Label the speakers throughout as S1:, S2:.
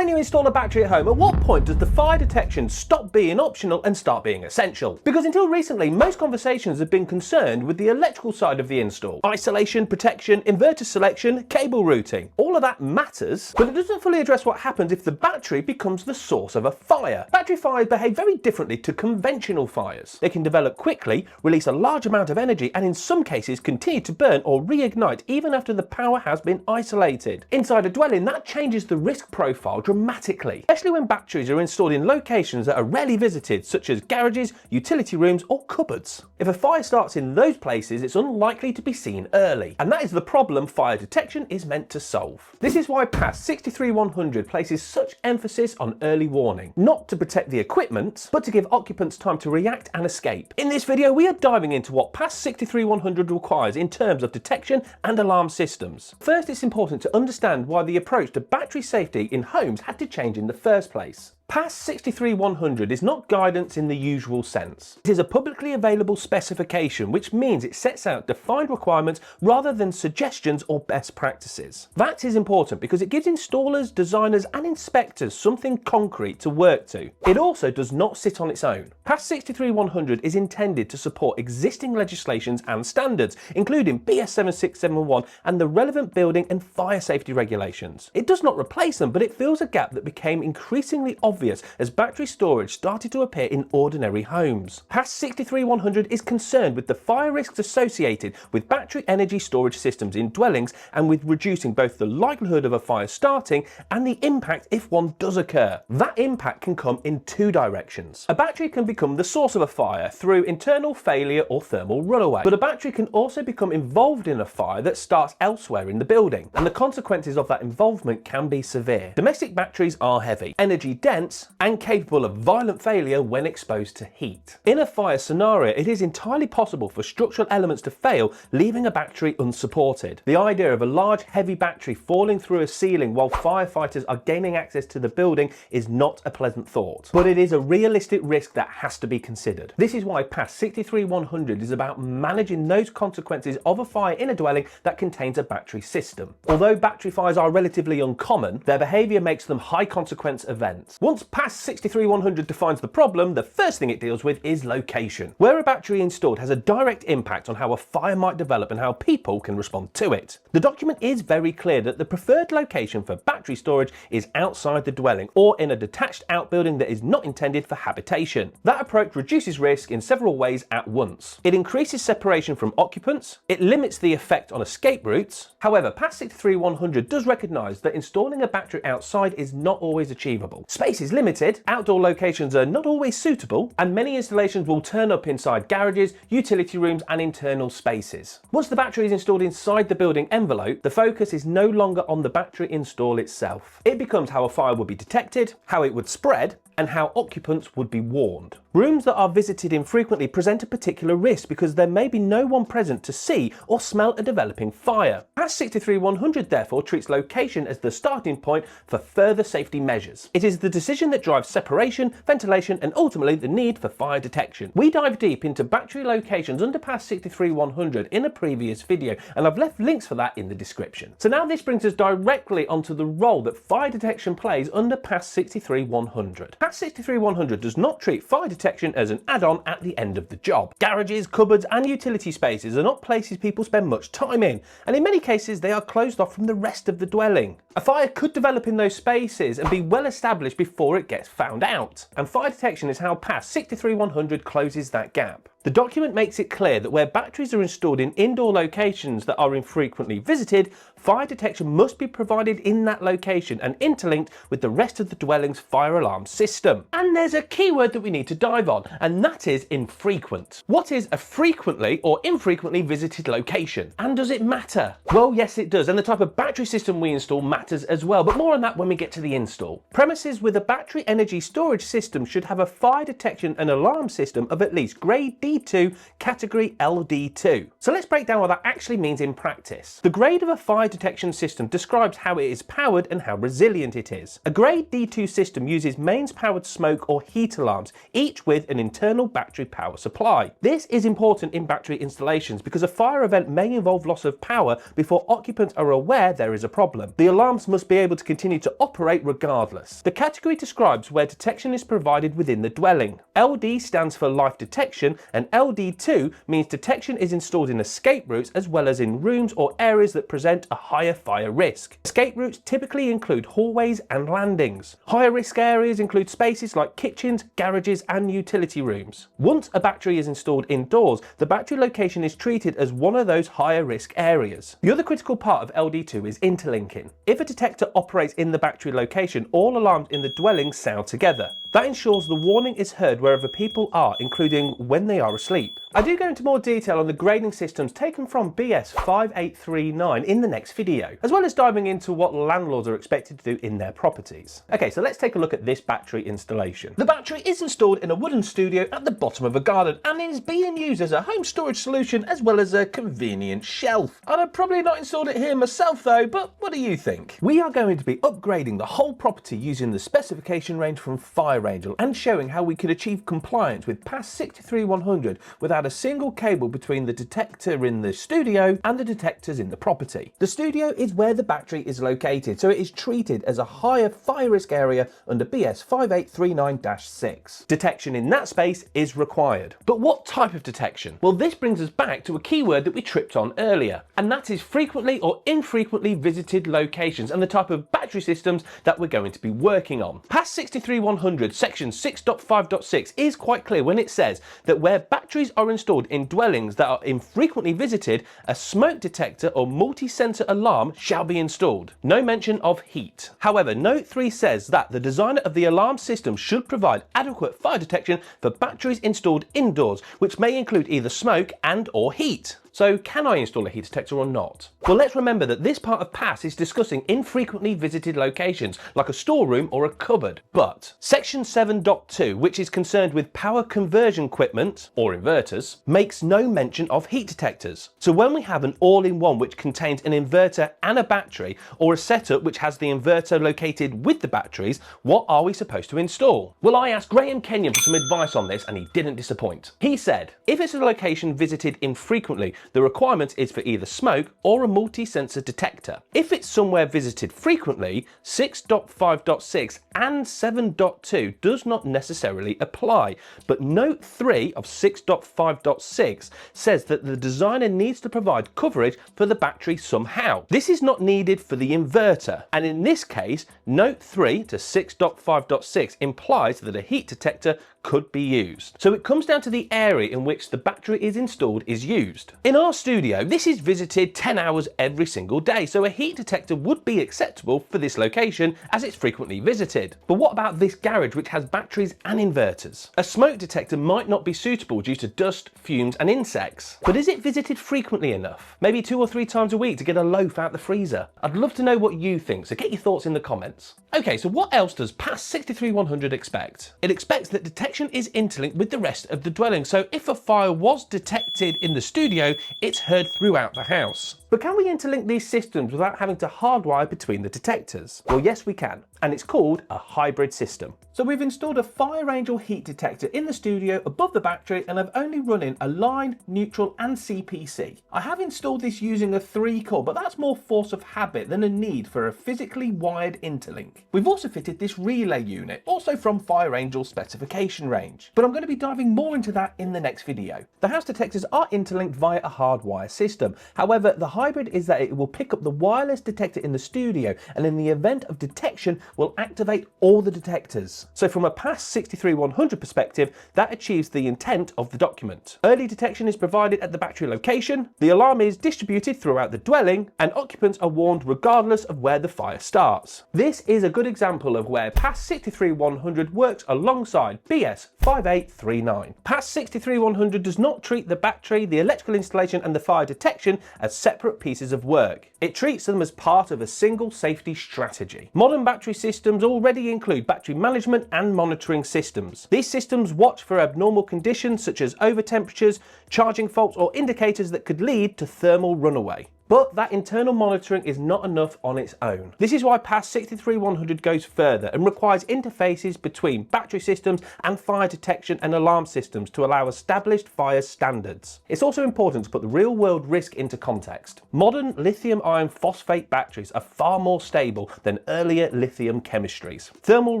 S1: When you install a battery at home, at what point does the fire detection stop being optional and start being essential? Because until recently, most conversations have been concerned with the electrical side of the install. Isolation, protection, inverter selection, cable routing. All of that matters, but it doesn't fully address what happens if the battery becomes the source of a fire. Battery fires behave very differently to conventional fires. They can develop quickly, release a large amount of energy, and in some cases continue to burn or reignite even after the power has been isolated. Inside a dwelling, that changes the risk profile dramatically, especially when batteries are installed in locations that are rarely visited, such as garages, utility rooms, or cupboards. If a fire starts in those places, it's unlikely to be seen early, and that is the problem fire detection is meant to solve. This is why PAS 63100 places such emphasis on early warning, not to protect the equipment, but to give occupants time to react and escape. In this video, we are diving into what PAS 63100 requires in terms of detection and alarm systems. First, it's important to understand why the approach to battery safety in homes had to change in the first place. PAS 63100 is not guidance in the usual sense. It is a publicly available specification, which means it sets out defined requirements rather than suggestions or best practices. That is important because it gives installers, designers and inspectors something concrete to work to. It also does not sit on its own. PAS 63100 is intended to support existing legislations and standards, including BS 7671 and the relevant building and fire safety regulations. It does not replace them, but it fills a gap that became increasingly obvious as battery storage started to appear in ordinary homes. PAS 63100 is concerned with the fire risks associated with battery energy storage systems in dwellings and with reducing both the likelihood of a fire starting and the impact if one does occur. That impact can come in two directions. A battery can become the source of a fire through internal failure or thermal runaway, but a battery can also become involved in a fire that starts elsewhere in the building, and the consequences of that involvement can be severe. Domestic batteries are heavy, energy dense, and capable of violent failure when exposed to heat. In a fire scenario, it is entirely possible for structural elements to fail, leaving a battery unsupported. The idea of a large heavy battery falling through a ceiling while firefighters are gaining access to the building is not a pleasant thought, but it is a realistic risk that has to be considered. This is why PAS 63100 is about managing those consequences of a fire in a dwelling that contains a battery system. Although battery fires are relatively uncommon, their behaviour makes them high consequence events. Once PAS 63100 defines the problem, the first thing it deals with is location. Where a battery installed has a direct impact on how a fire might develop and how people can respond to it. The document is very clear that the preferred location for battery storage is outside the dwelling or in a detached outbuilding that is not intended for habitation. That approach reduces risk in several ways at once. It increases separation from occupants, it limits the effect on escape routes. However, PAS 63100 does recognise that installing a battery outside is not always achievable. Space is limited, outdoor locations are not always suitable, and many installations will turn up inside garages, utility rooms and internal spaces. Once the battery is installed inside the building envelope, the focus is no longer on the battery install itself. It becomes how a fire would be detected, how it would spread, and how occupants would be warned. Rooms that are visited infrequently present a particular risk because there may be no one present to see or smell a developing fire. PAS 63100 therefore treats location as the starting point for further safety measures. It is the decision that drives separation, ventilation and ultimately the need for fire detection. We dive deep into battery locations under PAS 63100 in a previous video, and I've left links for that in the description. So now this brings us directly onto the role that fire detection plays under PAS 63100. PAS 63100 does not treat fire detection as an add-on at the end of the job. Garages, cupboards and utility spaces are not places people spend much time in, and in many cases they are closed off from the rest of the dwelling. A fire could develop in those spaces and be well established before it gets found out, and fire detection is how PAS 63100 closes that gap. The document makes it clear that where batteries are installed in indoor locations that are infrequently visited, fire detection must be provided in that location and interlinked with the rest of the dwelling's fire alarm system. And there's a key word that we need to dive on, and that is infrequent. What is a frequently or infrequently visited location? And does it matter? Well, yes it does, and the type of battery system we install matters as well, but more on that when we get to the install. Premises with a battery energy storage system should have a fire detection and alarm system of at least Grade D2 category LD2. So let's break down what that actually means in practice. The grade of a fire detection system describes how it is powered and how resilient it is. A Grade D2 system uses mains powered smoke or heat alarms, each with an internal battery power supply. This is important in battery installations because a fire event may involve loss of power before occupants are aware there is a problem. The alarms must be able to continue to operate regardless. The category describes where detection is provided within the dwelling. LD stands for life detection, and LD2 means detection is installed in escape routes as well as in rooms or areas that present a higher fire risk. Escape routes typically include hallways and landings. Higher risk areas include spaces like kitchens, garages and utility rooms. Once a battery is installed indoors, the battery location is treated as one of those higher risk areas. The other critical part of LD2 is interlinking. If a detector operates in the battery location, all alarms in the dwelling sound together. That ensures the warning is heard wherever people are, including when they are asleep. I do go into more detail on the grading systems taken from BS 5839 in the next video, as well as diving into what landlords are expected to do in their properties. Okay, so let's take a look at this battery installation. The battery is installed in a wooden studio at the bottom of a garden and is being used as a home storage solution as well as a convenient shelf. I'd have probably not installed it here myself though, but what do you think? We are going to be upgrading the whole property using the specification range from Fireangel and showing how we could achieve compliance with PAS 63100 without a single cable between the detector in the studio and the detectors in the property. The studio is where the battery is located, so it is treated as a higher fire risk area under BS 5839-6. Detection in that space is required. But what type of detection? Well, this brings us back to a keyword that we tripped on earlier, and that is frequently or infrequently visited locations and the type of battery systems that we're going to be working on. PAS 63100 section 6.5.6 is quite clear when it says that where batteries are installed in dwellings that are infrequently visited, a smoke detector or multi-sensor alarm shall be installed. No mention of heat. However, note 3 says that the designer of the alarm system should provide adequate fire detection for batteries installed indoors, which may include either smoke and or heat. So can I install a heat detector or not? Well, let's remember that this part of PAS is discussing infrequently visited locations like a storeroom or a cupboard. But section 7.2, which is concerned with power conversion equipment or inverters, makes no mention of heat detectors. So when we have an all-in-one which contains an inverter and a battery, or a setup which has the inverter located with the batteries, what are we supposed to install? Well, I asked Graham Kenyon for some advice on this and he didn't disappoint. He said, if it's a location visited infrequently, the requirement is for either smoke or a multi-sensor detector. If it's somewhere visited frequently, 6.5.6 and 7.2 does not necessarily apply, but note 3 of 6.5.6 says that the designer needs to provide coverage for the battery somehow. This is not needed for the inverter, and in this case, note 3 to 6.5.6 implies that a heat detector could be used. So it comes down to the area in which the battery is installed is used. In our studio, this is visited 10 hours every single day, so a heat detector would be acceptable for this location as it's frequently visited. But what about this garage which has batteries and inverters? A smoke detector might not be suitable due to dust, fumes and insects. But is it visited frequently enough? Maybe 2 or 3 times a week to get a loaf out the freezer? I'd love to know what you think, so get your thoughts in the comments. Okay, so what else does PAS 63100 expect? It expects that detection is interlinked with the rest of the dwelling, so if a fire was detected in the studio, it's heard throughout the house. But can we interlink these systems without having to hardwire between the detectors? Well, yes we can, and it's called a hybrid system. So we've installed a Fireangel heat detector in the studio above the battery, and I've only run in a line, neutral and CPC. I have installed this using a 3-core, but that's more force of habit than a need for a physically wired interlink. We've also fitted this relay unit, also from Fireangel Specification range, but I'm going to be diving more into that in the next video. The house detectors are interlinked via a hardwire system. However, the hybrid is that it will pick up the wireless detector in the studio, and in the event of detection will activate all the detectors. So from a PAS 63100 perspective, that achieves the intent of the document. Early detection is provided at the battery location, the alarm is distributed throughout the dwelling, and occupants are warned regardless of where the fire starts. This is a good example of where PAS 63100 works alongside BS 5839. PAS 63100 does not treat the battery, the electrical installation and the fire detection as separate pieces of work. It treats them as part of a single safety strategy. Modern battery systems already include battery management and monitoring systems. These systems watch for abnormal conditions such as over temperatures, charging faults or indicators that could lead to thermal runaway. But that internal monitoring is not enough on its own. This is why PAS 63100 goes further and requires interfaces between battery systems and fire detection and alarm systems to allow established fire standards. It's also important to put the real-world risk into context. Modern lithium iron phosphate batteries are far more stable than earlier lithium chemistries. Thermal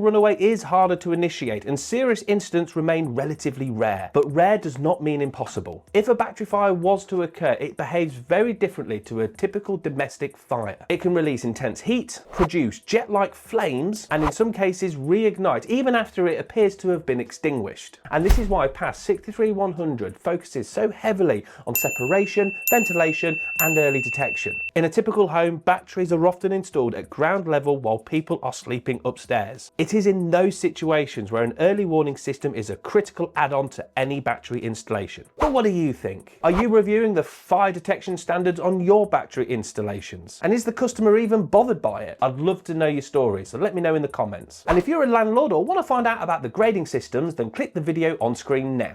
S1: runaway is harder to initiate and serious incidents remain relatively rare, but rare does not mean impossible. If a battery fire was to occur, it behaves very differently to a typical domestic fire. It can release intense heat, produce jet-like flames, and in some cases reignite even after it appears to have been extinguished. And this is why PAS 63100 focuses so heavily on separation, ventilation, and early detection. In a typical home, batteries are often installed at ground level while people are sleeping upstairs. It is in those situations where an early warning system is a critical add-on to any battery installation. But what do you think? Are you reviewing the fire detection standards on your battery installations? And is the customer even bothered by it? I'd love to know your stories, so let me know in the comments. And if you're a landlord or want to find out about the grading systems, then click the video on screen now.